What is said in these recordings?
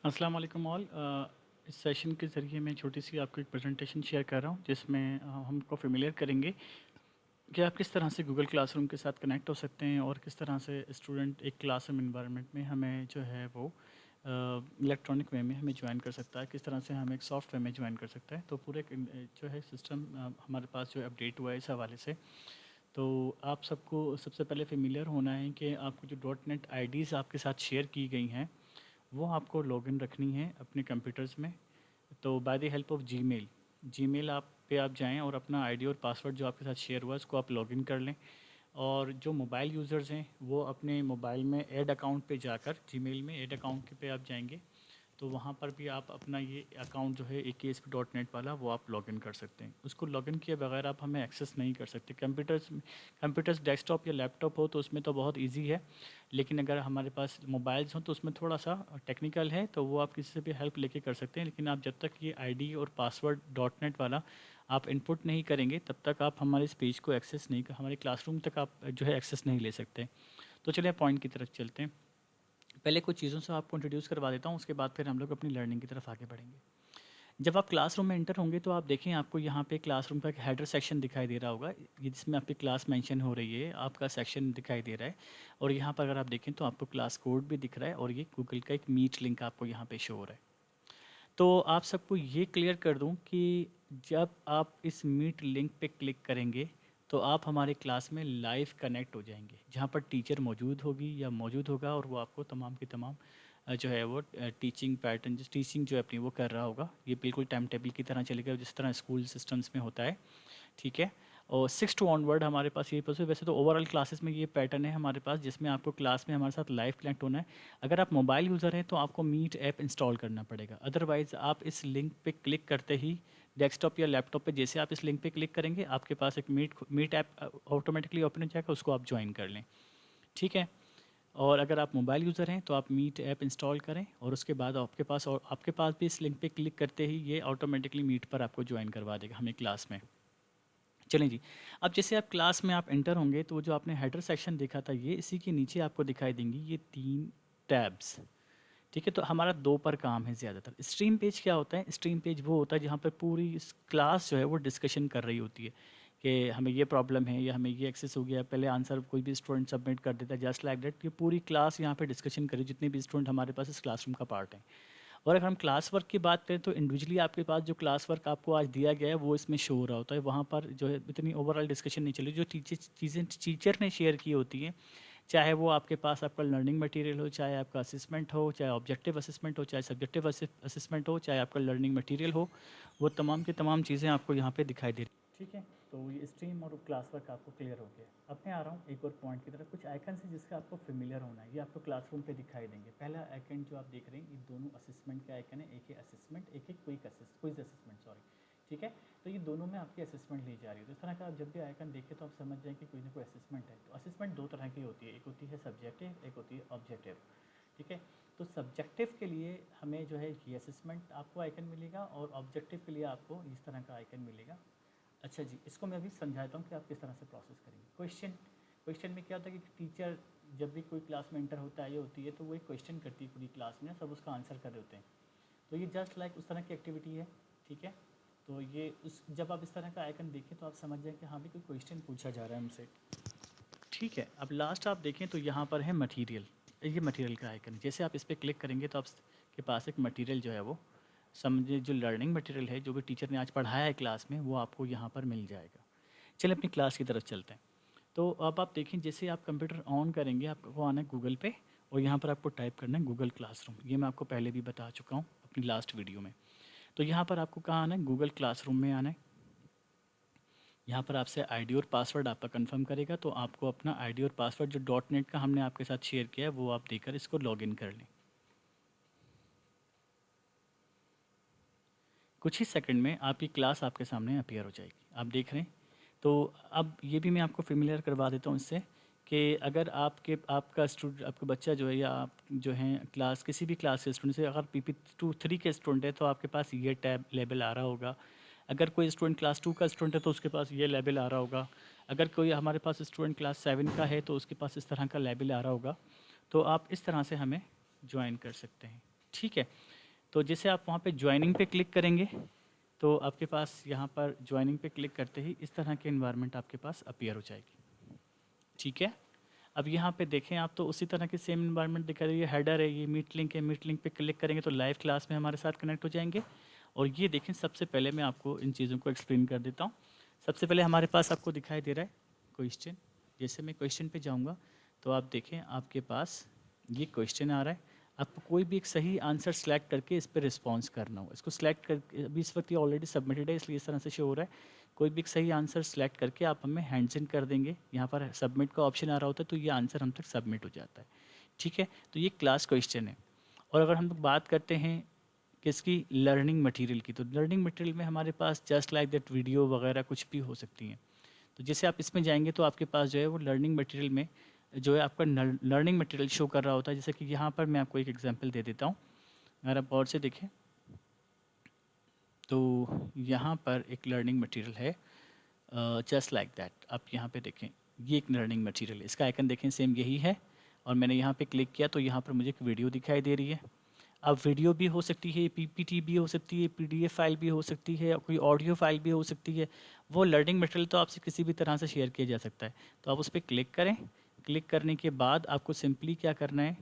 अस्सलाम वालेकुम ऑल। इस सेशन के ज़रिए मैं छोटी सी आपको एक प्रेजेंटेशन शेयर कर रहा हूँ जिसमें हमको फेमिलियर करेंगे कि आप किस तरह से गूगल क्लासरूम के साथ कनेक्ट हो सकते हैं और किस तरह से स्टूडेंट एक क्लासरूम इन्वायरमेंट में हमें जो है वो इलेक्ट्रॉनिक वे में हमें ज्वाइन कर सकता है, किस तरह से हमें एक सॉफ्ट वे में ज्वाइन कर सकता है। तो पूरे जो है सिस्टम हमारे पास जो अपडेट हुआ है इस हवाले से। तो आप सबको सबसे पहले फेमिलियर होना है कि आपको जो डॉट नेट आई आपके साथ शेयर की गई हैं वो आपको लॉगिन रखनी है अपने कंप्यूटर्स में। तो by the help of Gmail, Gmail आप पे आप जाएं और अपना आईडी और पासवर्ड जो आपके साथ शेयर हुआ है उसको आप लॉगिन कर लें। और जो मोबाइल यूज़र्स हैं वो अपने मोबाइल में ऐड अकाउंट पे जाकर जीमेल में ऐड अकाउंट पे आप जाएंगे तो वहाँ पर भी आप अपना ये अकाउंट जो है AKSP.net वाला वो आप लॉगिन कर सकते हैं। उसको लॉगिन किए बगैर आप हमें एक्सेस नहीं कर सकते। कंप्यूटर्स डेस्कटॉप या लैपटॉप हो तो उसमें तो बहुत इजी है, लेकिन अगर हमारे पास मोबाइल्स हों तो उसमें थोड़ा सा टेक्निकल है, तो वो आप किसी से भी हेल्प लेके कर सकते हैं। लेकिन आप जब तक ये आईडी और पासवर्ड डॉट नेट वाला आप इनपुट नहीं करेंगे तब तक आप हमारे इस पेज को एक्सेस नहीं कर, हमारे क्लासरूम तक आप जो है एक्सेस नहीं ले सकते। तो चलिए पॉइंट की तरफ चलते हैं। पहले कुछ चीज़ों से आपको इंट्रोड्यूस करवा देता हूँ, उसके बाद फिर हम लोग अपनी लर्निंग की तरफ आगे बढ़ेंगे। जब आप क्लासरूम में एंटर होंगे तो आप देखें आपको यहाँ पे क्लासरूम का एक हेडर सेक्शन दिखाई दे रहा होगा, ये जिसमें आपकी क्लास मेंशन हो रही है, आपका सेक्शन दिखाई दे रहा है। और यहाँ पर अगर आप देखें तो आपको क्लास कोड भी दिख रहा है और ये गूगल का एक मीट लिंक आपको यहाँ पे शो हो रहा है। तो आप सबको ये क्लियर कर दूँ कि जब आप इस मीट लिंक पे क्लिक करेंगे तो आप हमारे क्लास में लाइव कनेक्ट हो जाएंगे, जहाँ पर टीचर मौजूद होगी या मौजूद होगा और वो आपको तमाम की तमाम जो है वो टीचिंग पैटर्न, जिस टीचिंग जो है अपनी वो कर रहा होगा। ये बिल्कुल टाइम टेबल की तरह चलेगा जिस तरह स्कूल सिस्टम्स में होता है, ठीक है। और 6 टू ऑनवर्ड हमारे पास ये पॉसिबल। वैसे तो ओवरऑल क्लासेस में ये पैटर्न है हमारे पास जिसमें आपको क्लास में हमारे साथ लाइव कनेक्ट होना है। अगर आप मोबाइल यूज़र हैं तो आपको मीट ऐप इंस्टॉल करना पड़ेगा, अदरवाइज़ आप इस लिंक पे क्लिक करते ही डेस्कटॉप या लैपटॉप पे जैसे आप इस लिंक पे क्लिक करेंगे आपके पास एक मीट ऐप ऑटोमेटिकली ओपन हो जाएगा, उसको आप ज्वाइन कर लें, ठीक है। और अगर आप मोबाइल यूज़र हैं तो आप मीट ऐप इंस्टॉल करें और उसके बाद आपके पास भी इस लिंक पे क्लिक करते ही ये ऑटोमेटिकली मीट पर आपको ज्वाइन करवा देगा हमें क्लास में। चलें जी। अब जैसे आप क्लास में आप एंटर होंगे तो वो जो आपने हेडर सेक्शन देखा था ये इसी के नीचे आपको दिखाई देंगी ये 3 टैब्स, ठीक है। तो हमारा 2 पर काम है ज़्यादातर। स्ट्रीम पेज क्या होता है? स्ट्रीम पेज वो होता है जहाँ पर पूरी इस क्लास जो है वो डिस्कशन कर रही होती है कि हमें ये प्रॉब्लम है या हमें ये एक्सेस हो गया, पहले आंसर कोई भी स्टूडेंट सबमिट कर देता है, जस्ट लाइक दैट। ये पूरी क्लास यहाँ पे डिस्कशन करी, जितने भी स्टूडेंट हमारे पास इस क्लासरूम का पार्ट है। और अगर हम क्लास वर्क की बात करें तो इंडिविजुअली आपके पास जो क्लास वर्क आपको आज दिया गया है वो इसमें शो हो रहा होता है। वहाँ पर जो है इतनी ओवरऑल डिस्कशन नहीं चली, जो चीज़ें टीचर ने शेयर की होती हैं, चाहे वो आपके पास आपका लर्निंग मटेरियल हो, चाहे आपका असेसमेंट हो, चाहे ऑब्जेक्टिव असेसमेंट हो, चाहे सब्जेक्टिव असेसमेंट हो, चाहे आपका लर्निंग मटेरियल हो, वो तमाम की तमाम चीज़ें आपको यहाँ पे दिखाई दे रही हैं, ठीक है। तो ये स्ट्रीम और क्लास वर्क आपको क्लियर हो गया। अब मैं आ रहा हूँ एक और पॉइंट की तरफ। कुछ आइकन है जिसका आपको फेमिलियर होना है, ये आपको क्लासरूम पे दिखाई देंगे। पहला आइकन जो आप देख रहे हैं ये दोनों असेसमेंट के आइकन है, एक है असेसमेंट, एक है क्विज असेसमेंट, सॉरी, ठीक है। तो ये दोनों में आपकी असेसमेंट ली जा रही है। तो इस तरह का आप जब भी आइकन देखें तो आप समझ जाएं कि कोई ना कोई असेसमेंट है। तो असेसमेंट दो तरह की होती है, एक होती है सब्जेक्टिव, एक होती है ऑब्जेक्टिव, ठीक है। तो सब्जेक्टिव के लिए हमें जो है ये असेसमेंट आपको आइकन मिलेगा और ऑब्जेक्टिव के लिए आपको इस तरह का आइकन मिलेगा। अच्छा जी, इसको मैं अभी समझाता हूँ कि आप किस तरह से प्रोसेस करेंगे। क्वेश्चन में क्या होता है कि टीचर जब भी कोई क्लास में एंटर होता है ये होती है तो वो एक क्वेश्चन करती है पूरी क्लास में, सब उसका आंसर कर रहे होते हैं। तो ये जस्ट लाइक उस तरह की एक्टिविटी है, ठीक है। तो ये उस जब आप इस तरह का आइकन देखें तो आप समझ जाएं कि हाँ भी कोई क्वेश्चन पूछा जा रहा है हमसे, ठीक है। अब लास्ट आप देखें तो यहाँ पर है मटेरियल, ये मटेरियल का आइकन है। जैसे आप इस पर क्लिक करेंगे तो आपके पास एक मटेरियल जो है वो समझे, जो लर्निंग मटेरियल है जो भी टीचर ने आज पढ़ाया है क्लास में वो आपको यहाँ पर मिल जाएगा। चलिए अपनी क्लास की तरफ चलते हैं। तो अब आप देखें जैसे आप कंप्यूटर ऑन करेंगे आपको आना है गूगल पे और यहाँ पर आपको टाइप करना है गूगल क्लासरूम। ये मैं आपको पहले भी बता चुका हूँ अपनी लास्ट वीडियो में। तो यहाँ पर आपको कहाँ आना है? गूगल क्लासरूम में आना है। यहाँ पर आपसे आईडी और पासवर्ड आपका कंफर्म करेगा, तो आपको अपना आईडी और पासवर्ड जो डॉट नेट का हमने आपके साथ शेयर किया है वो आप देकर इसको लॉगिन कर लें। कुछ ही सेकंड में आपकी क्लास आपके सामने अपीयर हो जाएगी, आप देख रहे हैं। तो अब ये भी मैं आपको फेमिलियर करवा देता हूँ इससे कि अगर आपका बच्चा जो है या आप जो हैं क्लास किसी भी क्लास के स्टूडेंट से अगर PP2-3 के स्टूडेंट है तो आपके पास ये टैब लेबल आ रहा होगा। अगर कोई स्टूडेंट क्लास 2 का स्टूडेंट है तो उसके पास ये लेबल आ रहा होगा। अगर कोई हमारे पास स्टूडेंट क्लास 7 का है तो उसके पास इस तरह का लेबल आ रहा होगा। तो आप इस तरह से हमें ज्वाइन कर सकते हैं। ठीक है। तो जैसे आप वहाँ पे ज्वाइनिंग पे क्लिक करेंगे तो आपके पास यहाँ पर ज्वाइनिंग पे क्लिक करते ही इस तरह की एनवायरनमेंट आपके पास अपीयर हो जाएगी। ठीक है। अब यहाँ पे देखें आप तो उसी तरह की सेम एनवायरनमेंट दिखा रही है, हेडर है, ये मीट लिंक है, मीट लिंक पे क्लिक करेंगे तो लाइव क्लास में हमारे साथ कनेक्ट हो जाएंगे। और ये देखें, सबसे पहले मैं आपको इन चीज़ों को एक्सप्लेन कर देता हूँ। सबसे पहले हमारे पास आपको दिखाई दे रहा है क्वेश्चन। जैसे मैं क्वेश्चन पे जाऊँगा तो आप देखें आपके पास ये क्वेश्चन आ रहा है। आपको कोई भी एक सही आंसर सेलेक्ट करके इस पर रिस्पॉन्स करना होगा। इसको सेलेक्ट कर, अभी इस वक्त ये ऑलरेडी सबमिटेड है इसलिए इस तरह से शो हो रहा है। कोई भी एक सही आंसर सेलेक्ट करके आप हमें हैंड्स इन कर देंगे। यहाँ पर सबमिट का ऑप्शन आ रहा होता है तो ये आंसर हम तक सबमिट हो जाता है। ठीक है। तो ये क्लास क्वेश्चन है। और अगर हम लोग बात करते हैं किसकी, लर्निंग मटेरियल की, तो लर्निंग मटेरियल में हमारे पास जस्ट लाइक दैट वीडियो वगैरह कुछ भी हो सकती हैं। तो जैसे आप इसमें जाएंगे तो आपके पास जो है वो लर्निंग मटेरियल में जो है आपका लर्निंग मटेरियल शो कर रहा होता है। जैसे कि यहाँ पर मैं आपको एक एग्जांपल दे देता हूँ। अगर आप गौर से देखें तो यहाँ पर एक लर्निंग मटेरियल है जस्ट लाइक दैट। आप यहाँ पे देखें, ये एक लर्निंग मटेरियल है, इसका आइकन देखें सेम यही है। और मैंने यहाँ पे क्लिक किया तो यहाँ पर मुझे एक वीडियो दिखाई दे रही है। अब वीडियो भी हो सकती है, पीपीटी भी हो सकती है, पीडीएफ फाइल भी हो सकती है, कोई ऑडियो फाइल भी हो सकती है। वो लर्निंग मटेरियल तो आपसे किसी भी तरह से शेयर किया जा सकता है। तो आप उस पर क्लिक करें। क्लिक करने के बाद आपको सिंपली क्या करना है,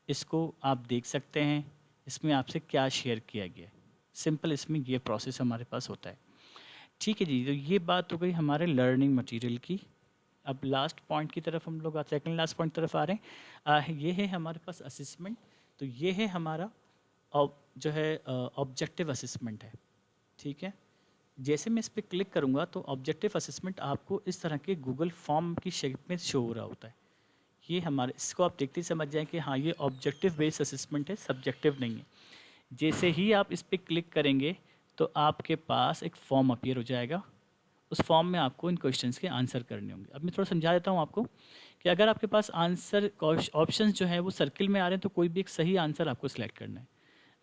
इसको आप देख सकते हैं इसमें आपसे क्या शेयर किया गया है। सिंपल इसमें ये प्रोसेस हमारे पास होता है। ठीक है जी। तो ये बात हो गई हमारे लर्निंग मटेरियल की। अब लास्ट पॉइंट की तरफ हम लोग सेकंड लास्ट पॉइंट तरफ आ रहे हैं। ये है हमारे पास असेसमेंट। तो ये है हमारा जो है ऑब्जेक्टिव असेसमेंट है। ठीक है। जैसे मैं इस पर क्लिक करूँगा तो ऑब्जेक्टिव असेसमेंट आपको इस तरह के गूगल फॉर्म की शेप में शो हो रहा होता है। ये हमारे, इसको आप देखते ही समझ जाएं कि हाँ ये ऑब्जेक्टिव बेस्ड असेसमेंट है, सब्जेक्टिव नहीं है। जैसे ही आप इस पर क्लिक करेंगे तो आपके पास एक फॉर्म अपीयर हो जाएगा। उस फॉर्म में आपको इन क्वेश्चंस के आंसर करने होंगे। अब मैं थोड़ा समझा देता हूँ आपको कि अगर आपके पास आंसर ऑप्शंस जो हैं वो सर्किल में आ रहे हैं तो कोई भी एक सही आंसर आपको सिलेक्ट करना है।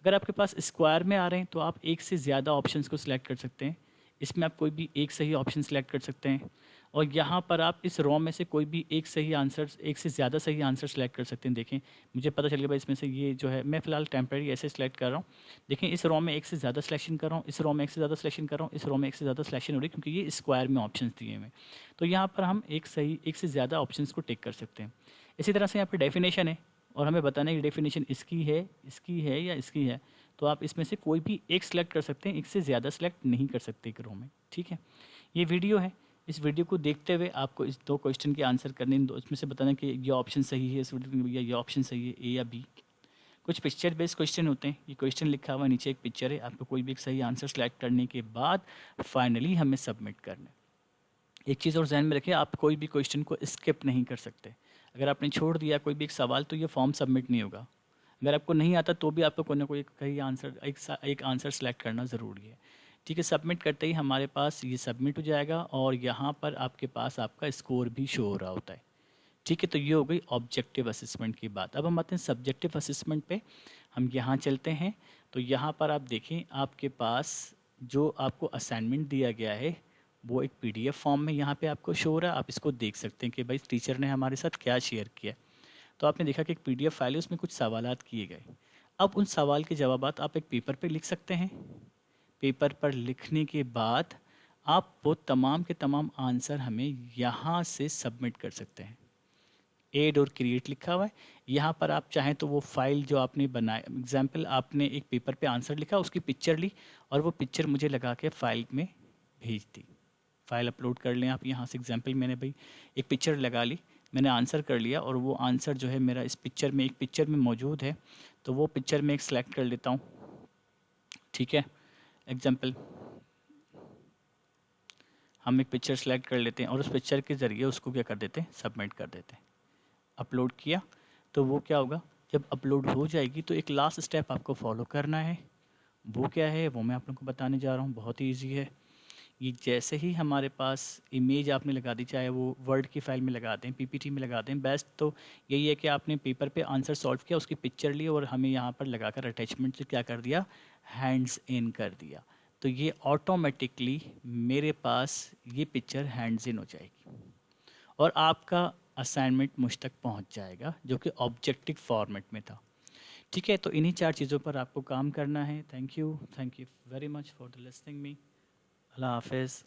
अगर आपके पास स्क्वायर में आ रहे हैं तो आप एक से ज़्यादा ऑप्शंस को सिलेक्ट कर सकते हैं। इसमें आप कोई भी एक सही ऑप्शन सिलेक्ट कर सकते हैं। और यहाँ पर आप इस रॉ में से कोई भी एक सही आंसर, एक से ज़्यादा सही आंसर सेलेक्ट कर सकते हैं। देखें मुझे पता चल गया भाई इसमें से ये जो है, मैं फ़िलहाल टेम्परेरी ऐसे सेलेक्ट कर रहा हूँ। देखें इस रॉ में एक से ज़्यादा सिलेक्शन कर रहा हूँ, इस रॉ में एक से ज़्यादा सिलेक्शन कर रहा हूँ, इस रॉ में एक से ज़्यादा सिलेक्शन हो रही है क्योंकि ये स्क्वायर में ऑप्शन दिए हुए हैं। तो यहाँ पर हम एक से ज़्यादा ऑप्शन को टिक कर सकते हैं। इसी तरह से यहाँ पर डेफिनेशन है और हमें बताना है कि डेफिनेशन इसकी है या इसकी है। तो आप इसमें से कोई भी एक सिलेक्ट कर सकते हैं, एक से ज़्यादा सिलेक्ट नहीं कर सकते एक रो में। ठीक है। ये वीडियो है, इस वीडियो को देखते हुए आपको इस दो क्वेश्चन के आंसर करने, इसमें से बताना कि ये ऑप्शन सही है इस वीडियो या ये ऑप्शन सही है, ए या बी। कुछ पिक्चर बेस्ड क्वेश्चन होते हैं। ये क्वेश्चन लिखा हुआ है, नीचे एक पिक्चर है, आपको कोई भी एक सही आंसर सेलेक्ट करने के बाद फाइनली हमें सबमिट करना है। एक चीज़ और ध्यान में रखिए, आप कोई भी क्वेश्चन को स्किप नहीं कर सकते। अगर आपने छोड़ दिया कोई भी एक सवाल तो ये फॉर्म सबमिट नहीं होगा। अगर आपको नहीं आता तो भी आपको कोई ना कोई कहीं आंसर एक आंसर सेलेक्ट करना ज़रूरी है। ठीक है। सबमिट करते ही हमारे पास ये सबमिट हो जाएगा और यहाँ पर आपके पास आपका स्कोर भी शो हो रहा होता है। ठीक है। तो ये हो गई ऑब्जेक्टिव असेसमेंट की बात। अब हम आते हैं सब्जेक्टिव असेसमेंट पे। हम यहाँ चलते हैं तो यहाँ पर आप देखें आपके पास जो आपको असाइनमेंट दिया गया है वो एक पीडीएफ फॉर्म में यहाँ पे आपको शो हो रहा है। आप इसको देख सकते हैं कि भाई टीचर ने हमारे साथ क्या शेयर किया। तो आपने देखा कि एक पीडीएफ फाइल है, उसमें कुछ सवालात किए गए। अब उन सवाल के जवाबात आप एक पेपर पे लिख सकते हैं। पेपर पर लिखने के बाद आप वो तमाम के तमाम आंसर हमें यहाँ से सबमिट कर सकते हैं। एड और क्रिएट लिखा हुआ है। यहाँ पर आप चाहें तो वो फाइल जो आपने बनाया, एग्जाम्पल आपने एक पेपर पे आंसर लिखा, उसकी पिक्चर ली और वो पिक्चर मुझे लगा के फाइल में भेज दी। फाइल अपलोड कर लें आप यहाँ से। एग्जाम्पल मैंने भाई एक पिक्चर लगा ली, मैंने आंसर कर लिया और वो आंसर जो है मेरा इस पिक्चर में, एक पिक्चर में मौजूद है। तो वो पिक्चर में एक सेलेक्ट कर लेता हूँ। ठीक है। एग्जाम्पल हम एक पिक्चर सेलेक्ट कर लेते हैं और उस पिक्चर के ज़रिए उसको क्या कर देते हैं, सबमिट कर देते हैं। अपलोड किया तो वो क्या होगा, जब अपलोड हो जाएगी तो एक लास्ट स्टेप आपको फॉलो करना है। वो क्या है वो मैं आप लोगों को बताने जा रहा हूँ। बहुत ही ईजी है ये। जैसे ही हमारे पास इमेज आपने लगा दी, चाहे वो वर्ड की फाइल में लगा दें, पीपीटी में लगा दें, बेस्ट तो यही है कि आपने पेपर पे आंसर सॉल्व किया, उसकी पिक्चर ली और हमें यहाँ पर लगाकर अटैचमेंट से क्या कर दिया, हैंड्स इन कर दिया। तो ये ऑटोमेटिकली मेरे पास ये पिक्चर हैंड्स इन हो जाएगी और आपका असाइनमेंट मुझ तक पहुँच जाएगा, जो कि ऑब्जेक्टिव फॉर्मेट में था। ठीक है, तो इन्हीं 4 चीज़ों पर आपको काम करना है। Thank you very much for the listening me. Allah हाफ़िज़।